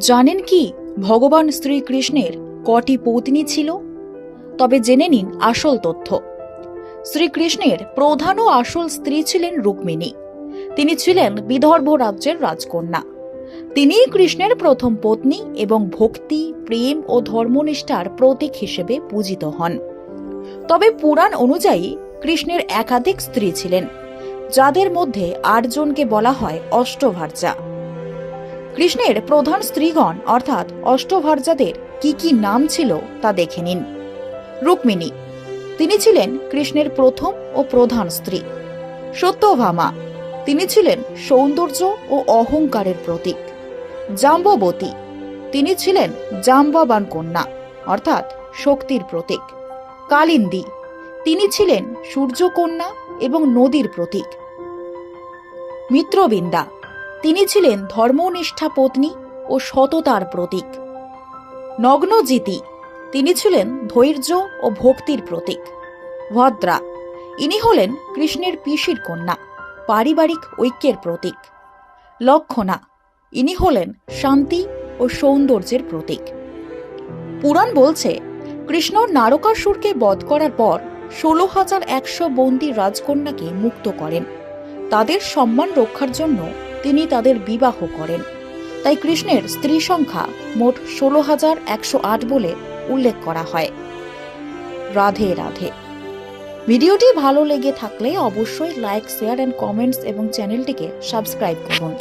জানেন কি ভগবান শ্রীকৃষ্ণের কটি পত্নী ছিল? তবে জেনে নিন আসল তথ্য। শ্রীকৃষ্ণের প্রধান ও আসল স্ত্রী ছিলেন রুক্মিণী। তিনি ছিলেন বিদর্ভ রাজ্যের রাজকন্যা। তিনিই কৃষ্ণের প্রথম পত্নী এবং ভক্তি, প্রেম ও ধর্মনিষ্ঠার প্রতীক হিসেবে পূজিত হন। তবে পুরাণ অনুযায়ী কৃষ্ণের একাধিক স্ত্রী ছিলেন, যাদের মধ্যে ৮ জনকে বলা হয় অষ্টভার্যা। কৃষ্ণের প্রধান স্ত্রীগণ অর্থাৎ অষ্টভার্যাদের কি কি নাম ছিল তা দেখে নিন। রুক্মিণী, তিনি ছিলেন কৃষ্ণের প্রথম ও প্রধান স্ত্রী। সত্যভামা, তিনি ছিলেন সৌন্দর্য ও অহংকারের প্রতীক। জাম্ববতী, তিনি ছিলেন জাম্বাবান কন্যা অর্থাৎ শক্তির প্রতীক। কালিন্দী, তিনি ছিলেন সূর্যকন্যা এবং নদীর প্রতীক। মিত্রবিন্দা, তিনি ছিলেন ধর্মনিষ্ঠা পত্নী ও সততার প্রতীক। নগ্নজিতি, তিনি ছিলেন ধৈর্য ও ভক্তির প্রতীক। ভদ্রা, ইনি হলেন কৃষ্ণের পিসির কন্যা, পারিবারিক ঐক্যের প্রতীক। লক্ষণা, ইনি হলেন শান্তি ও সৌন্দর্যের প্রতীক। পুরাণ বলছে কৃষ্ণ নারকাসুরকে বধ করার পর ১৬,১০০ বন্দী রাজকন্যাকে মুক্ত করেন। তাদের সম্মান রক্ষার জন্য তিনি তাদের বিবাহ করেন। তাই কৃষ্ণের স্ত্রী সংখ্যা মোট ১৬,১০৮ বলে উল্লেখ করা হয়। রাধে রাধে। ভিডিওটি ভালো লেগে থাকলে অবশ্যই লাইক, শেয়ার এন্ড কমেন্টস এবং চ্যানেলটিকে সাবস্ক্রাইব করুন।